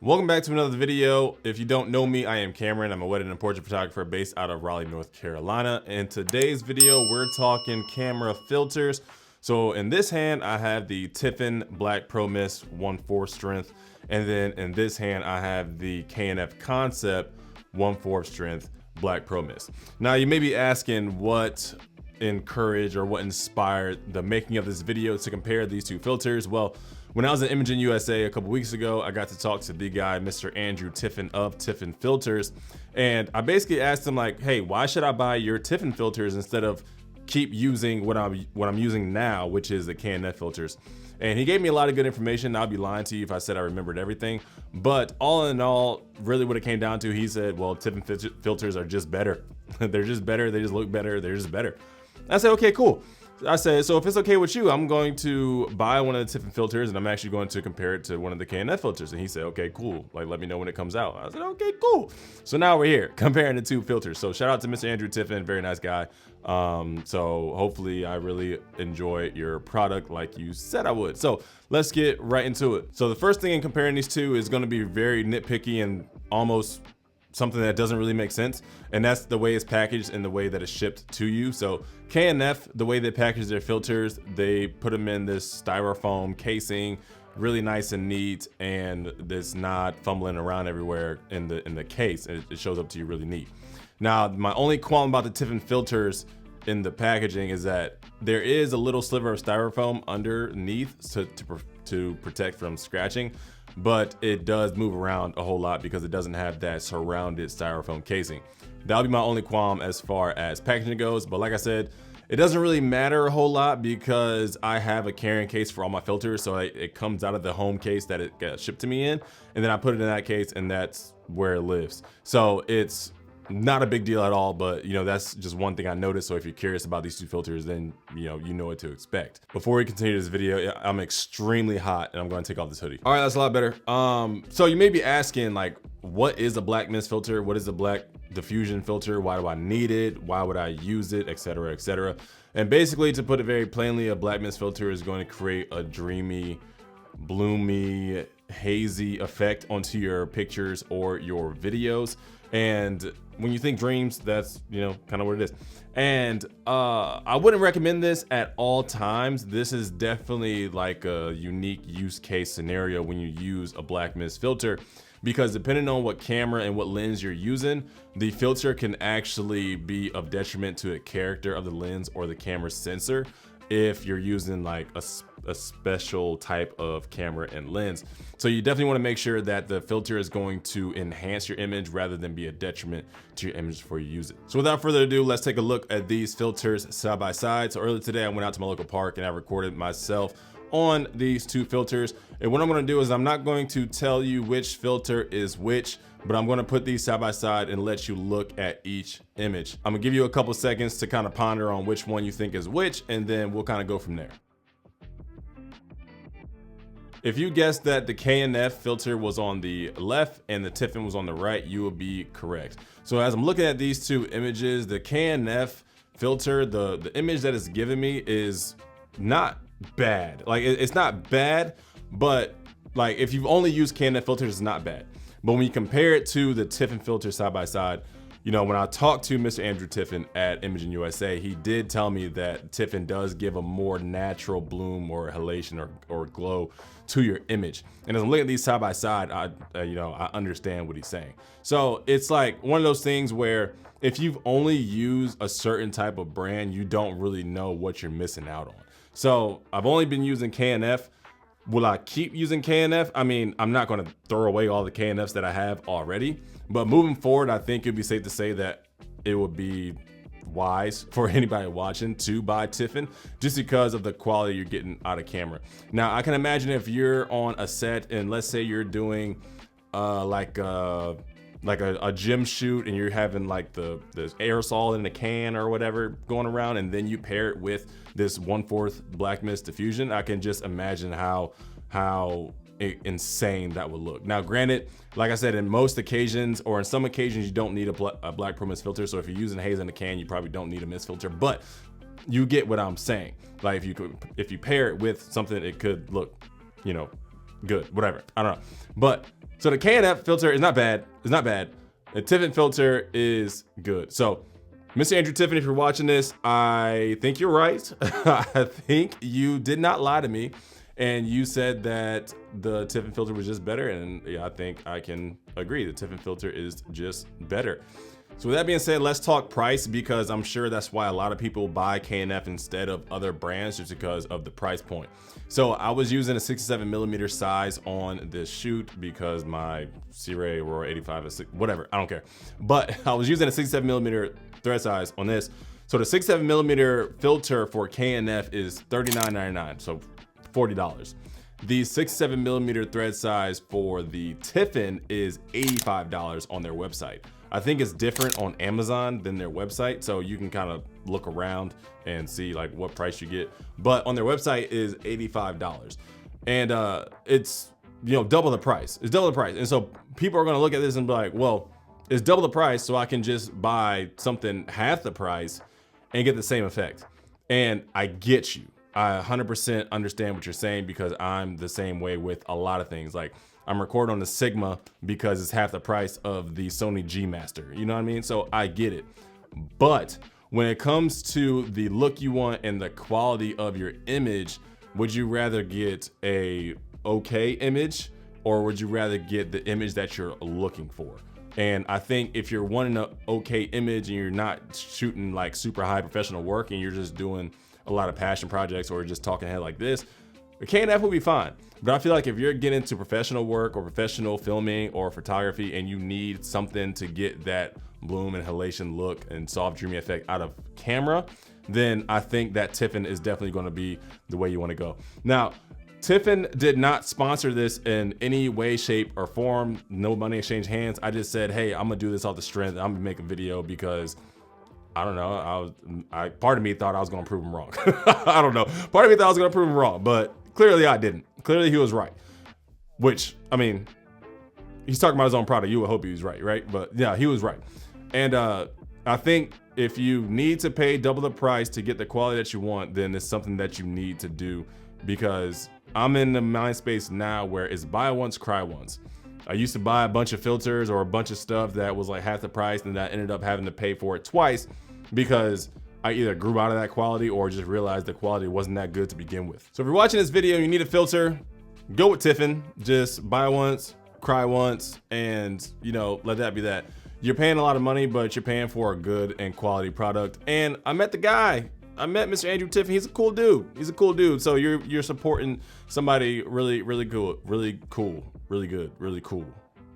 Welcome back to another video. If you don't know me, I am Cameron. I'm a wedding and portrait photographer based out of Raleigh, North Carolina. In today's video, we're talking camera filters. So in this hand, I have the Tiffen Black Pro Mist 1/4 strength. And then in this hand, I have the K&F Concept 1/4 strength Black Pro Mist. Now you may be asking what encouraged or what inspired the making of this video to compare these two filters. Well, when I was at Imagen USA a couple weeks ago, I got to talk to the guy, Mr. Andrew Tiffen of Tiffen Filters. And I basically asked him like, hey, why should I buy your Tiffen filters instead of keep using what I'm using now, which is the K&F filters? And he gave me a lot of good information. I'll be lying to you if I said I remembered everything. But all in all, really what it came down to, he said, well, Tiffen filters are just better. They're just better. They just look better. They're just better. I said, okay, cool. I said, so if it's okay with you, I'm going to buy one of the Tiffen filters and I'm actually going to compare it to one of the K&F filters. And he said, okay, cool. Like, let me know when it comes out. I said, okay, cool. So now we're here comparing the two filters. So shout out to Mr. Andrew Tiffen, very nice guy. So hopefully I really enjoy your product like you said I would. So let's get right into it. So the first thing in comparing these two is going to be very nitpicky and almost something that doesn't really make sense, and that's the way it's packaged and the way that it's shipped to you. So K&F, the way they package their filters, they put them in this styrofoam casing, really nice and neat, and it's not fumbling around everywhere in the case. It shows up to you really neat. Now, my only qualm about the Tiffen filters in the packaging is that there is a little sliver of styrofoam underneath to protect from scratching, but it does move around a whole lot because it doesn't have that surrounded styrofoam casing. That'll be my only qualm as far as packaging goes. But like I said, it doesn't really matter a whole lot because I have a carrying case for all my filters. So it comes out of the home case that it got shipped to me in, and then I put it in that case and that's where it lives. So it's not a big deal at all, but you know, that's just one thing I noticed. So if you're curious about these two filters, then you know what to expect. Before we continue this video, I'm extremely hot and I'm going to take off this hoodie. All right, that's a lot better. So you may be asking like, what is a black mist filter? What is a black diffusion filter? Why do I need it? Why would I use it? Etc. etc. And basically, to put it very plainly, a black mist filter is going to create a dreamy, bloomy, hazy effect onto your pictures or your videos. And when you think dreams, that's, you know, kind of what it is. And I wouldn't recommend this at all times. This is definitely like a unique use case scenario when you use a black mist filter, because depending on what camera and what lens you're using, the filter can actually be of detriment to the character of the lens or the camera sensor if you're using like a special type of camera and lens. So you definitely want to make sure that the filter is going to enhance your image rather than be a detriment to your image before you use it. So without further ado, let's take a look at these filters side by side. So earlier today, I went out to my local park and I recorded myself on these two filters. And what I'm going to do is I'm not going to tell you which filter is which, but I'm going to put these side by side and let you look at each image. I'm gonna give you a couple seconds to kind of ponder on which one you think is which, and then we'll kind of go from there. If you guessed that the K&F filter was on the left and the Tiffen was on the right, you will be correct. So as I'm looking at these two images, the K&F filter, the image that it's giving me is not bad. Like it's not bad, but like if you've only used K&F filters, it's not bad. But when you compare it to the Tiffen filter side by side, you know, when I talked to Mr. Andrew Tiffen at Imagen USA, he did tell me that Tiffen does give a more natural bloom or halation or glow to your image. And as I'm looking at these side by side, I understand what he's saying. So it's like one of those things where if you've only used a certain type of brand, you don't really know what you're missing out on. So I've only been using K&F. Will I keep using K&F? I mean, I'm not going to throw away all the K&Fs that I have already, but moving forward, I think it'd be safe to say that it would be wise for anybody watching to buy Tiffen just because of the quality you're getting out of camera. Now, I can imagine if you're on a set and let's say you're doing like a gym shoot and you're having like the aerosol in the can or whatever going around, and then you pair it with this 1/4 black mist diffusion, I can just imagine how insane that would look. Now, granted, like I said, in most occasions or in some occasions, you don't need a black pro mist filter. So if you're using haze in a can, you probably don't need a mist filter, but you get what I'm saying. Like if you pair it with something, it could look, you know, good, whatever. I don't know. But So the KNF filter is not bad. It's not bad. The Tiffen filter is good. So Mr. Andrew Tiffen, if you're watching this, I think you're right. I think you did not lie to me. And you said that the Tiffen filter was just better. And yeah, I think I can agree. The Tiffen filter is just better. So with that being said, let's talk price, because I'm sure that's why a lot of people buy KNF instead of other brands, just because of the price point. So I was using a 67mm size on this shoot because my C-Ray Aurora 85 is whatever, I don't care. But I was using a 67mm thread size on this. So the 67mm filter for KNF is $39.99, so $40. The 67mm thread size for the Tiffen is $85 on their website. I think it's different on Amazon than their website, so you can kind of look around and see like what price you get. But on their website is $85, and it's, you know, double the price. It's double the price, and so people are going to look at this and be like, well, it's double the price, so I can just buy something half the price and get the same effect. And I get you. I 100% understand what you're saying, because I'm the same way with a lot of things. Like, I'm recording on the Sigma because it's half the price of the Sony G Master. You know what I mean? So I get it. But when it comes to the look you want and the quality of your image, would you rather get a okay image, or would you rather get the image that you're looking for? And I think if you're wanting an okay image and you're not shooting like super high professional work and you're just doing a lot of passion projects or just talking head like this, the KNF will be fine. But I feel like if you're getting into professional work or professional filming or photography and you need something to get that bloom and halation look and soft dreamy effect out of camera, then I think that Tiffen is definitely going to be the way you want to go. Now, Tiffen did not sponsor this in any way, shape, or form. No money exchange hands. I just said, hey, I'm gonna do this off the strength. I'm gonna make a video because I don't know. Part of me thought I was gonna prove him wrong. I don't know. Part of me thought I was gonna prove him wrong, but clearly I didn't. Clearly he was right. Which, I mean, he's talking about his own product. You would hope he was right? But yeah, he was right. And I think if you need to pay double the price to get the quality that you want, then it's something that you need to do, because I'm in the mind space now where it's buy once, cry once. I used to buy a bunch of filters or a bunch of stuff that was like half the price, and I ended up having to pay for it twice because I either grew out of that quality or just realized the quality wasn't that good to begin with. So if you're watching this video and you need a filter, go with Tiffen. Just buy once, cry once, and, you know, let that be that. You're paying a lot of money, but you're paying for a good and quality product. And I met the guy. I met Mr. Andrew Tiffen. He's a cool dude. He's a cool dude. So you're supporting somebody really cool, really good, really cool,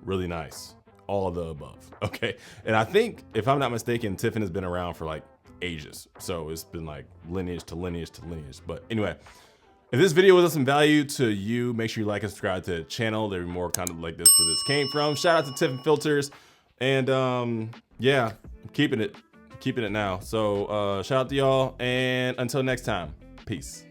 really nice, all of the above. Okay. And I think, if I'm not mistaken, Tiffen has been around for like ages. So it's been like lineage to lineage to lineage. But anyway, if this video was of some value to you, make sure you like and subscribe to the channel. There'll be more content like this where this came from. Shout out to Tiffen Filters. And yeah, I'm keeping it now. So shout out to y'all, and until next time, peace.